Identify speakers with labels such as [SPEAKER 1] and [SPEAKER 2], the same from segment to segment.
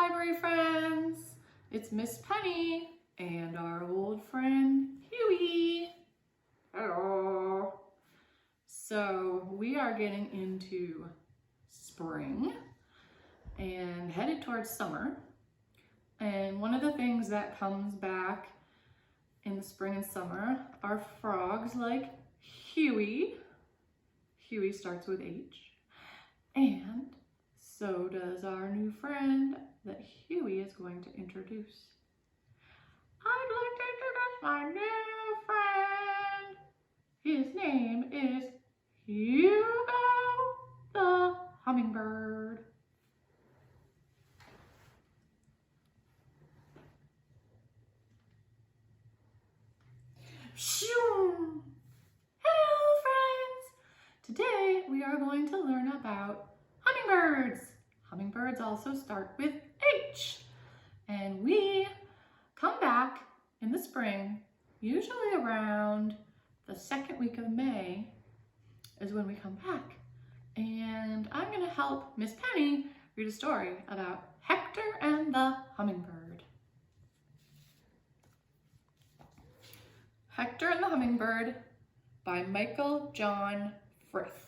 [SPEAKER 1] library friends. It's Miss Penny and our old friend Huey. Hello. So we are getting into spring and headed towards summer. And one of the things that comes back in the spring and summer are frogs like Huey. Huey starts with H. And so does our new friend that Huey is going to introduce. I'd like to introduce my new friend. His name is Hugo the Hummingbird. Shoo! Hello, friends! Today we are going to learn about hummingbirds. Hummingbirds also start with H. And we come back in the spring, usually around the second week of May is when we come back. And I'm going to help Miss Penny read a story about Hector and the Hummingbird. Hector and the Hummingbird by Michael John Frith.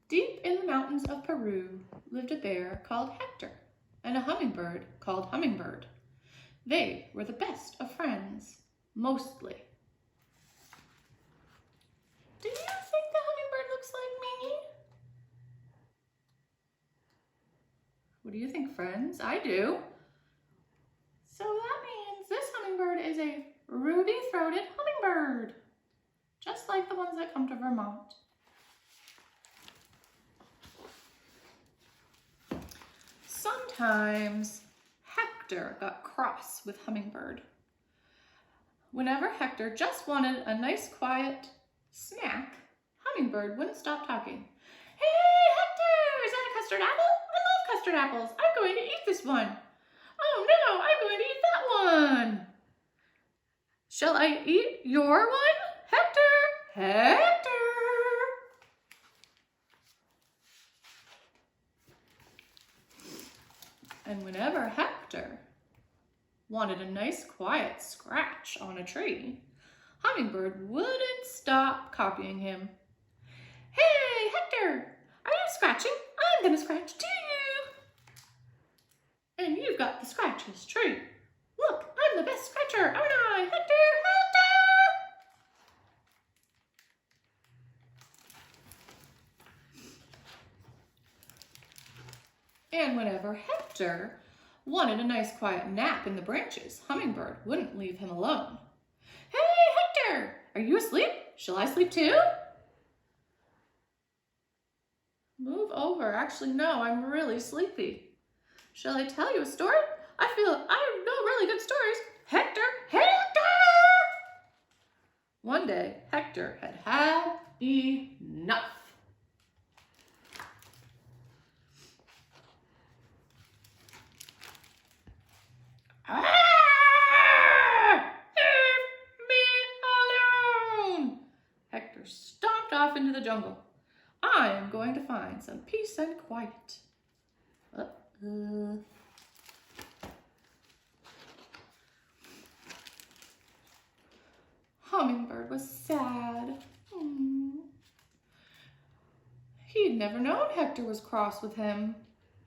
[SPEAKER 1] Deep in the mountains of Peru lived a bear called Hector and a hummingbird called Hummingbird. They were the best of friends, mostly. Do you think the hummingbird looks like me? What do you think, friends? I do. So that means this hummingbird is a ruby-throated hummingbird, just like the ones that come to Vermont. Sometimes Hector got cross with Hummingbird. Whenever Hector just wanted a nice quiet snack, Hummingbird wouldn't stop talking. Hey, Hector, is that a custard apple? I love custard apples. I'm going to eat this one. Oh no, I'm going to eat that one. Shall I eat your one, Hector? Hector! And whenever Hector wanted a nice quiet scratch on a tree, Hummingbird wouldn't stop copying him. Hey, Hector, are you scratching? I'm gonna scratch too. And you've got the scratches tree. Look, I'm the best scratcher, aren't I, Hector? And whenever Hector wanted a nice quiet nap in the branches, Hummingbird wouldn't leave him alone. Hey, Hector, are you asleep? Shall I sleep too? Move over. Actually, no, I'm really sleepy. Shall I tell you a story? I feel I know really good stories. Hector, Hector! One day, Hector had had enough. Hector stomped off into the jungle. I am going to find some peace and quiet. Hummingbird was sad. He'd never known Hector was cross with him.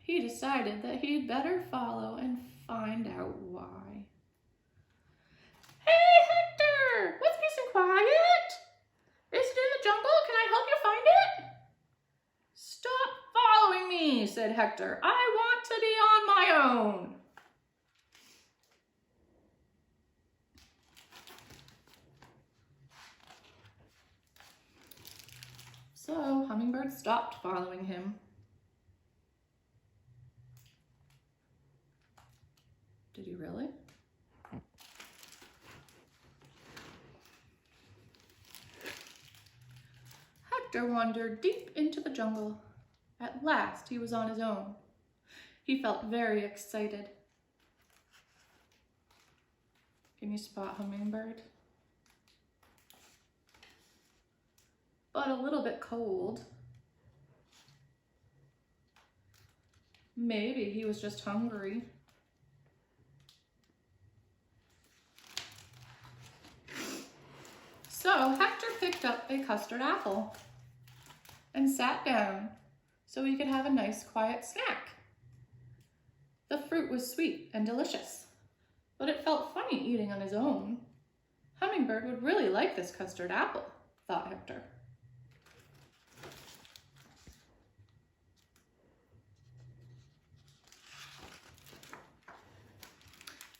[SPEAKER 1] He decided that he'd better follow and find out why. Hey, Hector! What's peace and quiet? Is it in the jungle? Can I help you find it? Stop following me, said Hector. I want to be on my own. So Hummingbird stopped following him. Did he really? Hector wandered deep into the jungle. At last, he was on his own. He felt very excited. Can you spot Hummingbird? But a little bit cold. Maybe he was just hungry. So Hector picked up a custard apple and sat down so he could have a nice quiet snack. The fruit was sweet and delicious, but it felt funny eating on his own. Hummingbird would really like this custard apple, thought Hector.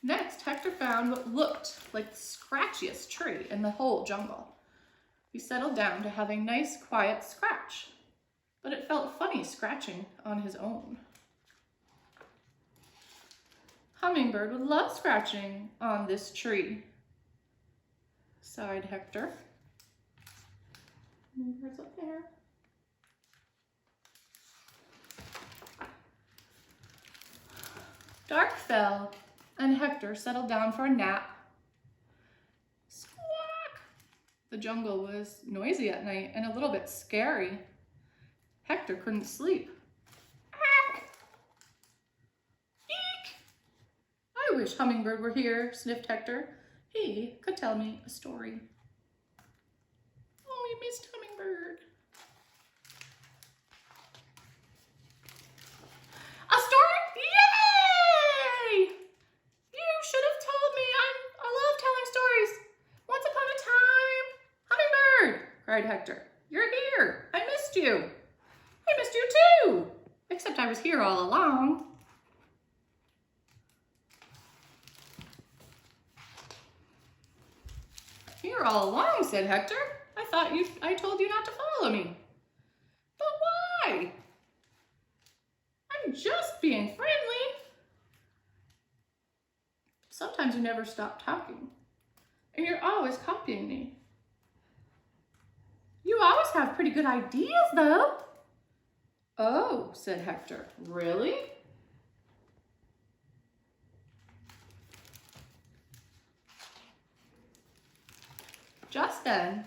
[SPEAKER 1] Next, Hector found what looked like the scratchiest tree in the whole jungle. He settled down to have a nice, quiet scratch, but it felt funny scratching on his own. Hummingbird would love scratching on this tree, sighed Hector. Hummingbird's up there. Dark fell, and Hector settled down for a nap. Squawk! The jungle was noisy at night and a little bit scary. Hector couldn't sleep. Eek! I wish Hummingbird were here, sniffed Hector. He could tell me a story. Oh, we missed Hummingbird. A story? Yay! You should have told me. I love telling stories. Once upon a time, Hummingbird, cried Hector. You're here. I missed you. I missed you too. Except I was here all along. Here all along, said Hector. I told you not to follow me. But why? I'm just being friendly. Sometimes you never stop talking, and you're always copying me. You always have pretty good ideas, though. Oh, said Hector. Really? Just then,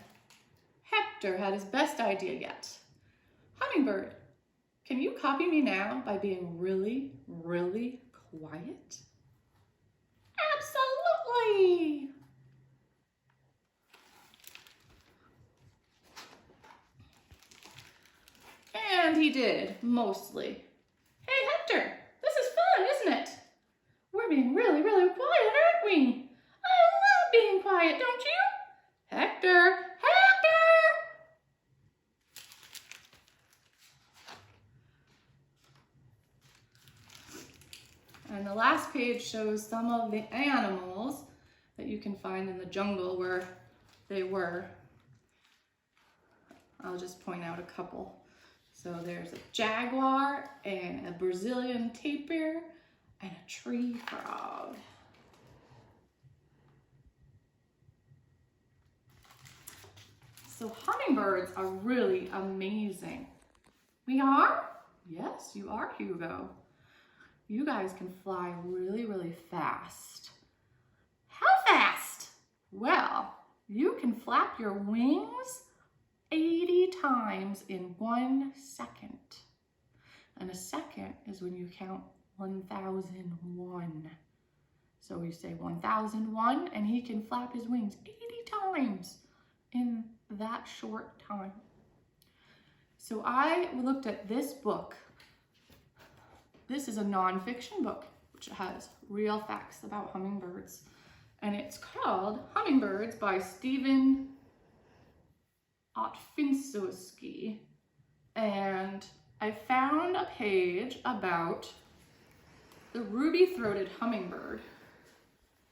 [SPEAKER 1] Hector had his best idea yet. Hummingbird, can you copy me now by being really, really quiet? Absolutely! And he did, mostly. Hey, Hector, this is fun, isn't it? We're being really, really quiet, aren't we? I love being quiet, don't you? Hector! Hector! And the last page shows some of the animals that you can find in the jungle where they were. I'll just point out a couple. So there's a jaguar and a Brazilian tapir and a tree frog. So hummingbirds are really amazing. We are? Yes, you are, Hugo. You guys can fly really, really fast. How fast? Well, you can flap your wings 80 times in 1 second. And a second is when you count 1001. So you say 1001 and he can flap his wings 80 times in that short time. So I looked at this book. This is a nonfiction book, which has real facts about hummingbirds. And it's called Hummingbirds by Stephen Otfinski. And I found a page about the ruby-throated hummingbird,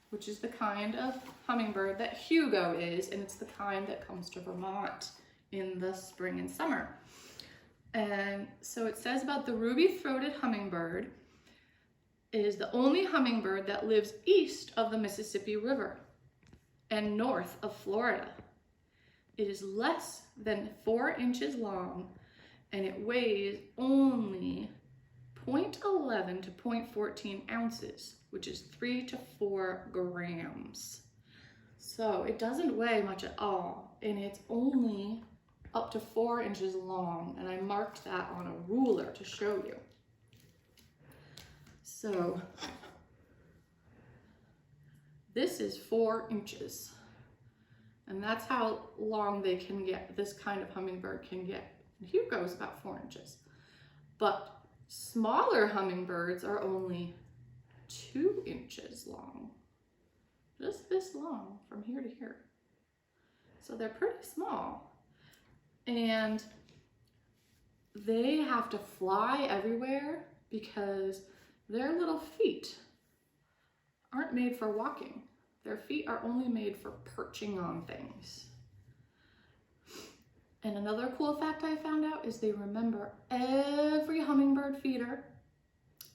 [SPEAKER 1] which is the kind of hummingbird that Hugo is, and it's the kind that comes to Vermont in the spring and summer. And so it says about the ruby-throated hummingbird is the only hummingbird that lives east of the Mississippi River and north of Florida. It is less than 4 inches long, and it weighs only 0.11 to 0.14 ounces, which is 3 to 4 grams. So it doesn't weigh much at all, and it's only up to 4 inches long, and I marked that on a ruler to show you. So this is 4 inches, and that's how long they can get. This kind of hummingbird can get. Hugo's about 4 inches, but smaller hummingbirds are only 2 inches long, just this long from here to here. So they're pretty small, and they have to fly everywhere because their little feet aren't made for walking. Their feet are only made for perching on things. And another cool fact I found out is they remember every hummingbird feeder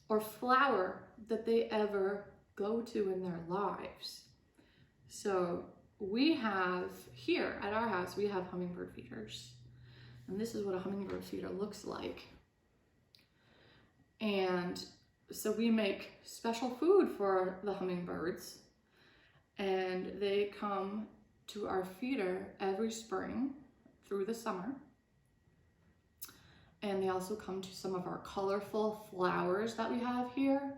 [SPEAKER 1] or flower that they ever go to in their lives. So we have here at our house, we have hummingbird feeders. And this is what a hummingbird feeder looks like. And so we make special food for the hummingbirds, and they come to our feeder every spring through the summer. And they also come to some of our colorful flowers that we have here.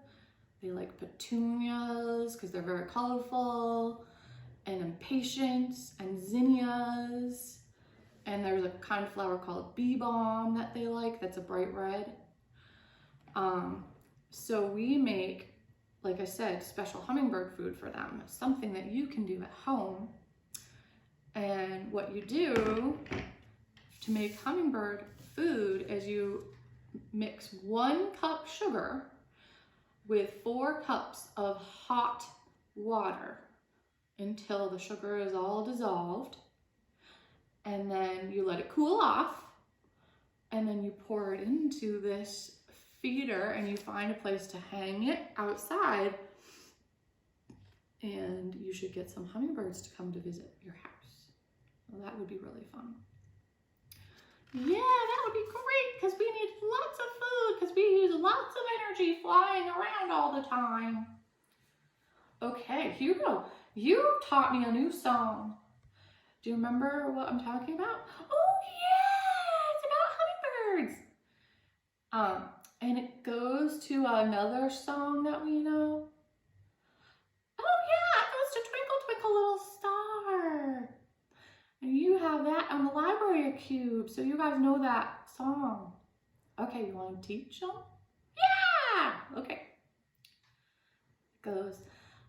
[SPEAKER 1] They like petunias because they're very colorful, and impatiens and zinnias. And there's a kind of flower called bee balm that they like that's a bright red. So we make, like I said, special hummingbird food for them, something that you can do at home. And what you do to make hummingbird food is you mix 1 cup sugar with 4 cups of hot water until the sugar is all dissolved. And then you let it cool off, and then you pour it into this feeder, and you find a place to hang it outside, and you should get some hummingbirds to come to visit your house. Well, that would be really fun. Yeah, that would be great, because we need lots of food, because we use lots of energy flying around all the time. Okay, Hugo, you taught me a new song. Do you remember what I'm talking about? Oh yeah, it's about hummingbirds. And it goes to another song that we know. Oh yeah, it goes to Twinkle Twinkle Little Star. And you have that on the library cube, so you guys know that song. Okay, you want to teach them? Yeah! Okay. It goes,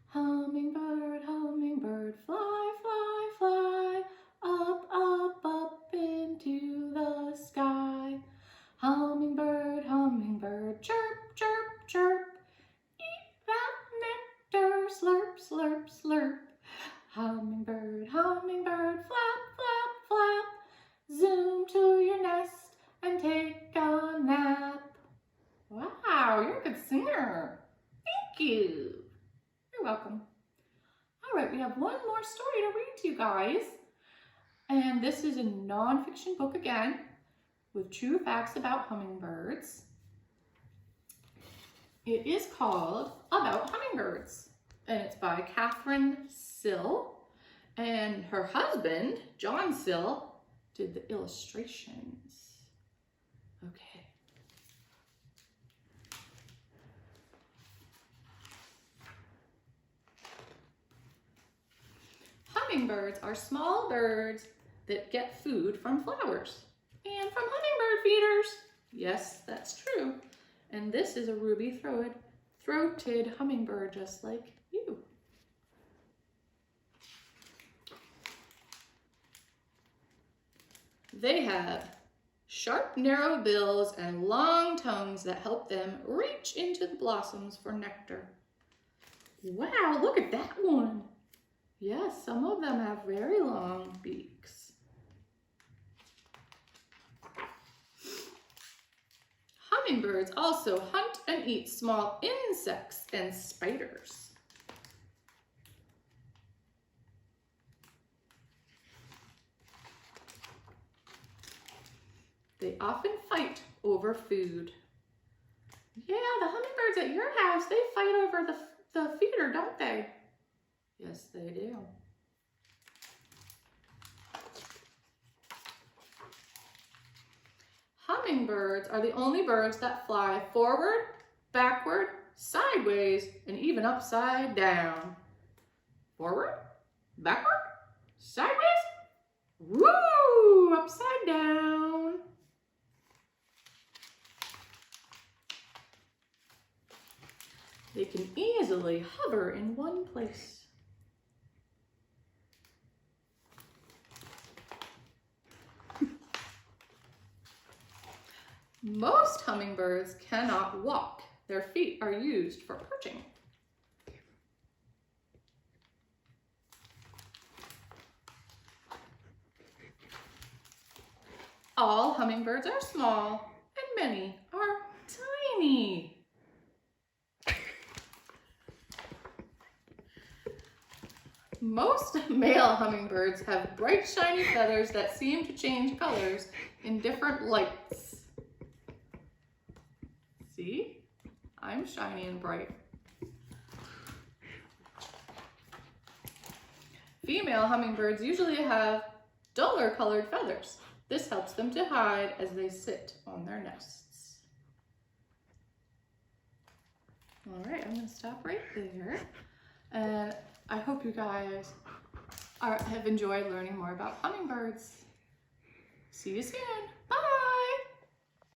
[SPEAKER 1] hummingbird, hummingbird, fly, fly, fly, up, up, up into the sky. Hummingbird, hummingbird, chirp, chirp, chirp. Eat that nectar, slurp, slurp, slurp. Hummingbird, hummingbird, flap, flap, flap. Zoom to your nest and take a nap. Wow, you're a good singer. Thank you. You're welcome. All right, we have one more story to read to you guys. And this is a nonfiction book again, with true facts about hummingbirds. It is called About Hummingbirds, and it's by Catherine Sill, and her husband, John Sill, did the illustrations. Okay. Hummingbirds are small birds that get food from flowers. And from hummingbird feeders. Yes, that's true. And this is a ruby-throated hummingbird just like you. They have sharp, narrow bills and long tongues that help them reach into the blossoms for nectar. Wow, look at that one. Yes, some of them have very long beaks. Hummingbirds also hunt and eat small insects and spiders. They often fight over food. Yeah, the hummingbirds at your house, they fight over the feeder, don't they? Yes, they do. hummingbirds are the only birds that fly forward, backward, sideways, and even upside down. Forward, backward, sideways, woo, upside down. They can easily hover in one place. Most hummingbirds cannot walk. Their feet are used for perching. All hummingbirds are small, and many are tiny. Most male hummingbirds have bright, shiny feathers that seem to change colors in different lights. See? I'm shiny and bright. Female hummingbirds usually have duller colored feathers. This helps them to hide as they sit on their nests. All right, I'm going to stop right there. And I hope you guys have enjoyed learning more about hummingbirds. See you soon. Bye.